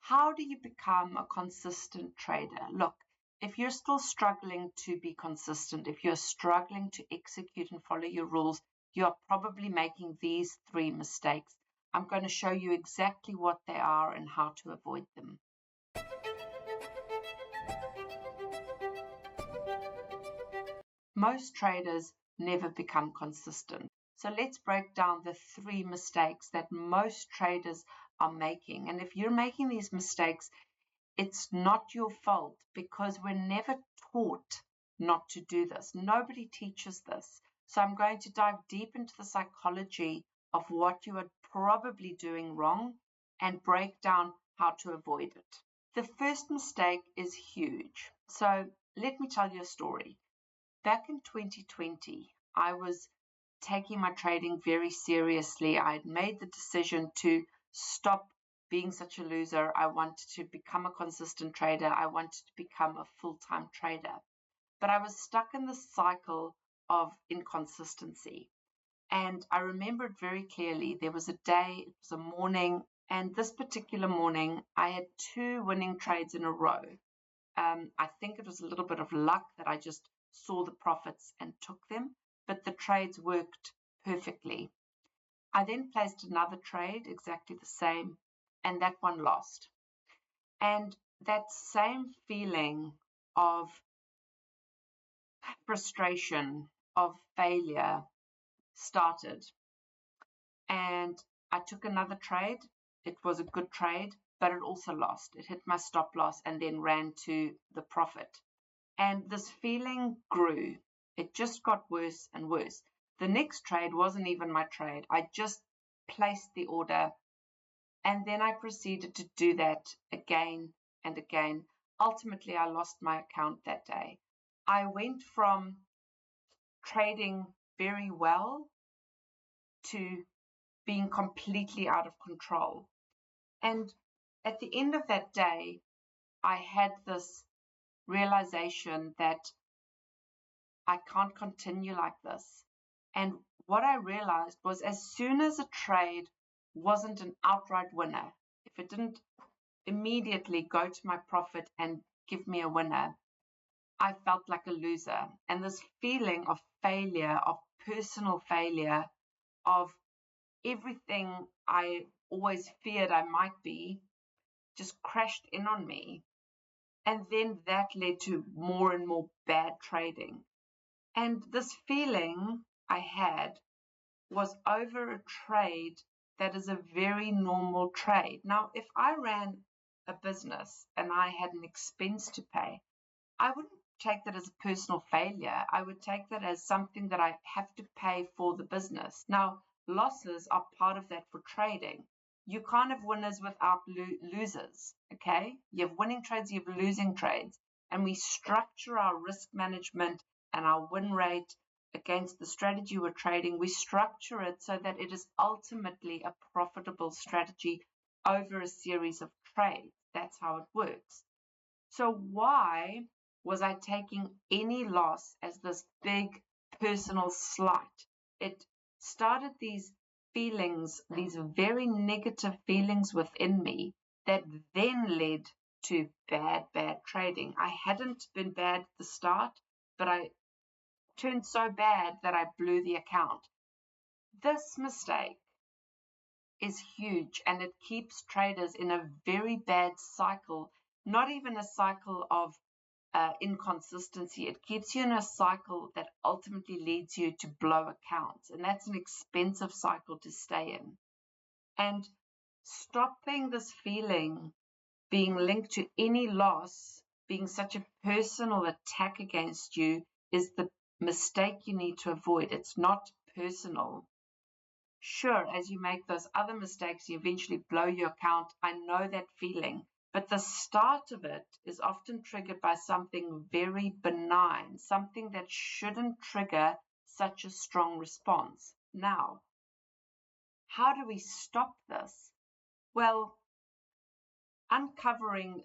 How do you become a consistent trader? Look, if you're still struggling to be consistent, if you're struggling to execute and follow your rules, you are probably making these 3 mistakes. I'm going to show you exactly what they are and how to avoid them. Most traders never become consistent. So let's break down the 3 mistakes that most traders are making. And if you're making these mistakes, it's not your fault, because we're never taught not to do this. Nobody teaches this. So I'm going to dive deep into the psychology of what you are probably doing wrong and break down how to avoid it. The first mistake is huge. So let me tell you a story. Back in 2020, I was taking my trading very seriously. I had made the decision to stop being such a loser. I wanted to become a consistent trader. I wanted to become a full-time trader. But I was stuck in this cycle of inconsistency. And I remember it very clearly. There was a day, it was a morning, and this particular morning, I had 2 winning trades in a row. I think it was a little bit of luck that I just saw the profits and took them, but the trades worked perfectly. I then placed another trade, exactly the same, and that one lost. And that same feeling of frustration, of failure started. And I took another trade. It was a good trade, but it also lost. It hit my stop loss and then ran to the profit. And this feeling grew. It just got worse and worse. The next trade wasn't even my trade. I just placed the order, and then I proceeded to do that again and again. Ultimately, I lost my account that day. I went from trading very well to being completely out of control. And at the end of that day, I had this realization that I can't continue like this. And what I realized was, as soon as a trade wasn't an outright winner, if it didn't immediately go to my profit and give me a winner, I felt like a loser. And this feeling of failure, of personal failure, of everything I always feared I might be, just crashed in on me. And then that led to more and more bad trading. And this feeling I had was over a trade that is a very normal trade. Now, if I ran a business and I had an expense to pay, I wouldn't take that as a personal failure. I would take that as something that I have to pay for the business. Now, losses are part of that for trading. You can't have winners without losers, okay? You have winning trades, you have losing trades. And we structure our risk management and our win rate against the strategy we're trading. We structure it so that it is ultimately a profitable strategy over a series of trades. That's how it works. So why was I taking any loss as this big personal slight? It started these feelings, these very negative feelings within me that then led to bad trading. I hadn't been bad at the start, but I turned so bad that I blew the account. This mistake is huge, and it keeps traders in a very bad cycle, not even a cycle of inconsistency. It keeps you in a cycle that ultimately leads you to blow accounts, and that's an expensive cycle to stay in. And stopping this feeling being linked to any loss being such a personal attack against you is the mistake you need to avoid. It's not personal. Sure, as you make those other mistakes, you eventually blow your account. I know that feeling. But the start of it is often triggered by something very benign, something that shouldn't trigger such a strong response. Now, how do we stop this? Well, uncovering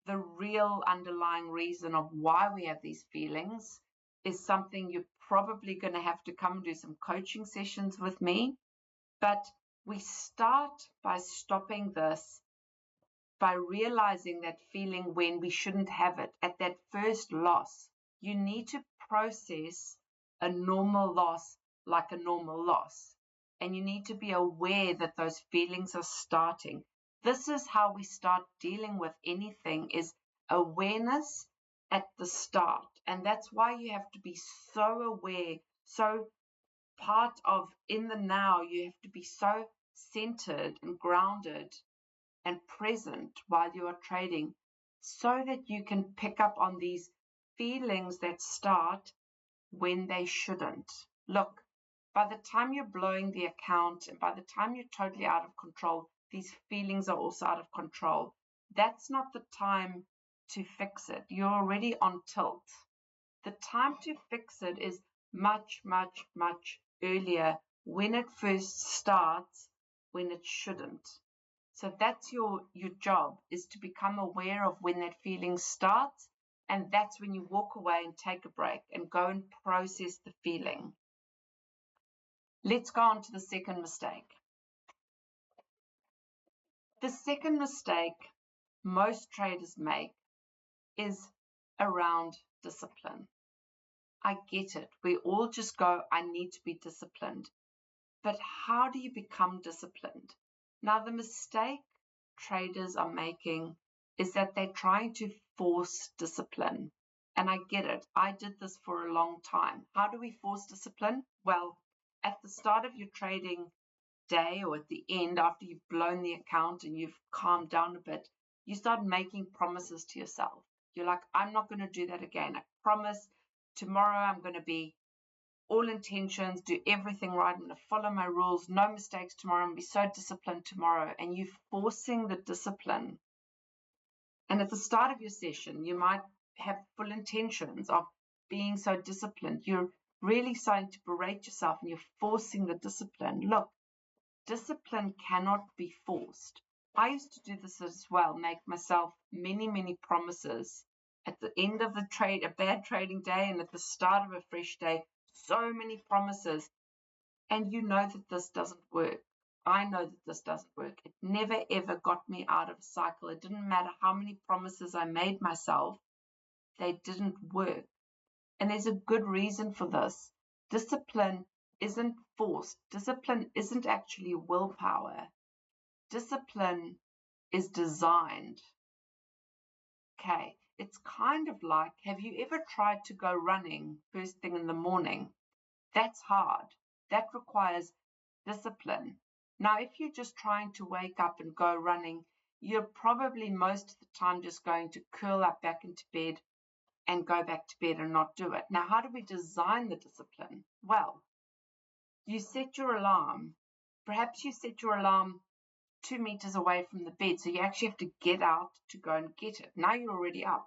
the real underlying reason of why we have these feelings is something you're probably going to have to come and do some coaching sessions with me. But we start by stopping this by realizing that feeling when we shouldn't have it at that first loss. You need to process a normal loss like a normal loss. And you need to be aware that those feelings are starting. This is how we start dealing with anything, is awareness at the start. And that's why you have to be so aware, so part of in the now. You have to be so centered and grounded and present while you are trading, so that you can pick up on these feelings that start when they shouldn't. Look, by the time you're blowing the account and by the time you're totally out of control, these feelings are also out of control. That's not the time to fix it. You're already on tilt. The time to fix it is much, much, much earlier, when it first starts, when it shouldn't. So that's your job, is to become aware of when that feeling starts. And that's when you walk away and take a break and go and process the feeling. Let's go on to the second mistake. The second mistake most traders make is around discipline. I get it. We all just go, I need to be disciplined. But how do you become disciplined? Now, the mistake traders are making is that they're trying to force discipline. And I get it. I did this for a long time. How do we force discipline? Well, at the start of your trading day, or at the end, after you've blown the account and you've calmed down a bit, you start making promises to yourself. You're like, I'm not going to do that again. I promise tomorrow I'm going to be all intentions, do everything right. I'm going to follow my rules, no mistakes tomorrow. I'm going to be so disciplined tomorrow. And you're forcing the discipline. And at the start of your session, you might have full intentions of being so disciplined. You're really starting to berate yourself and you're forcing the discipline. Look, discipline cannot be forced. I used to do this as well, make myself many, many promises at the end of the trade, a bad trading day, and at the start of a fresh day, so many promises. And you know that this doesn't work. I know that this doesn't work. It never ever got me out of a cycle. It didn't matter how many promises I made myself, they didn't work. And there's a good reason for this. Discipline isn't forced. Discipline isn't actually willpower. Discipline is designed. Okay, it's kind of like, have you ever tried to go running first thing in the morning? That's hard. That requires discipline. Now, if you're just trying to wake up and go running, you're probably most of the time just going to curl up back into bed and go back to bed and not do it. Now, how do we design the discipline? Well, you set your alarm. Perhaps you set your alarm 2 meters away from the bed, so you actually have to get out to go and get it. Now you're already up.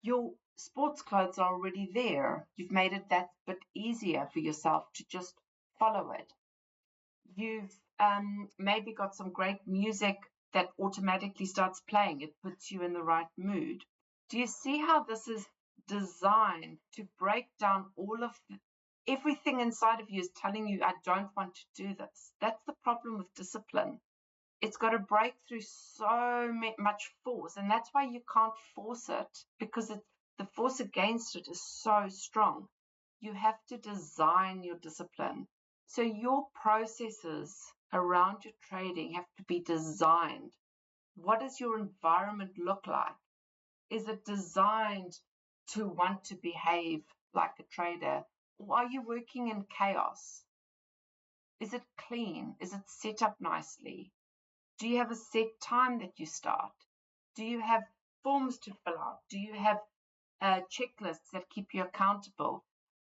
Your sports clothes are already there. You've made it that bit easier for yourself to just follow it. You've maybe got some great music that automatically starts playing. It puts you in the right mood. Do you see how this is designed to break down all of everything inside of you is telling you, I don't want to do this. That's the problem with discipline. It's got to break through so much force, and that's why you can't force it, because the force against it is so strong. You have to design your discipline. So your processes around your trading have to be designed. What does your environment look like? Is it designed to want to behave like a trader? Or are you working in chaos? Is it clean? Is it set up nicely? Do you have a set time that you start? Do you have forms to fill out? Do you have checklists that keep you accountable?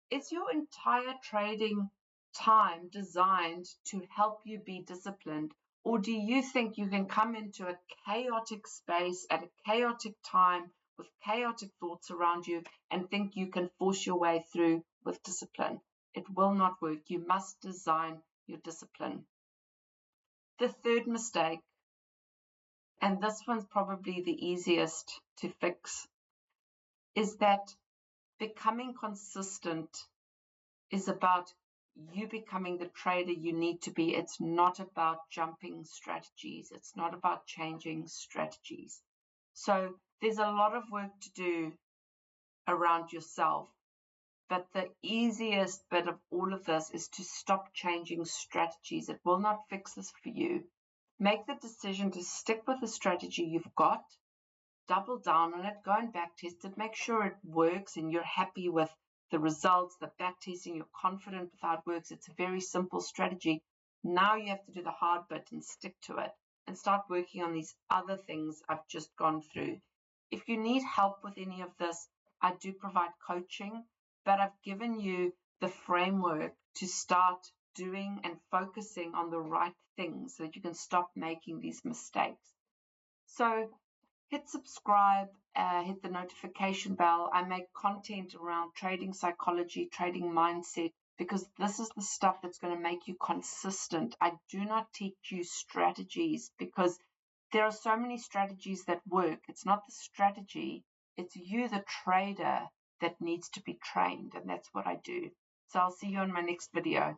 Is your entire trading time designed to help you be disciplined? Or do you think you can come into a chaotic space at a chaotic time with chaotic thoughts around you and think you can force your way through with discipline? It will not work. You must design your discipline. The third mistake, and this one's probably the easiest to fix, is that becoming consistent is about you becoming the trader you need to be. It's not about jumping strategies. It's not about changing strategies. So there's a lot of work to do around yourself. But the easiest bit of all of this is to stop changing strategies. It will not fix this for you. Make the decision to stick with the strategy you've got, double down on it, go and back test it, make sure it works and you're happy with the results, the back testing, you're confident with how it works. It's a very simple strategy. Now you have to do the hard bit and stick to it and start working on these other things I've just gone through. If you need help with any of this, I do provide coaching, but I've given you the framework to start doing and focusing on the right things so that you can stop making these mistakes. So hit subscribe, hit the notification bell. I make content around trading psychology, trading mindset, because this is the stuff that's going to make you consistent. I do not teach you strategies because there are so many strategies that work. It's not the strategy, it's you, the trader, that needs to be trained, and that's what I do. So I'll see you on my next video.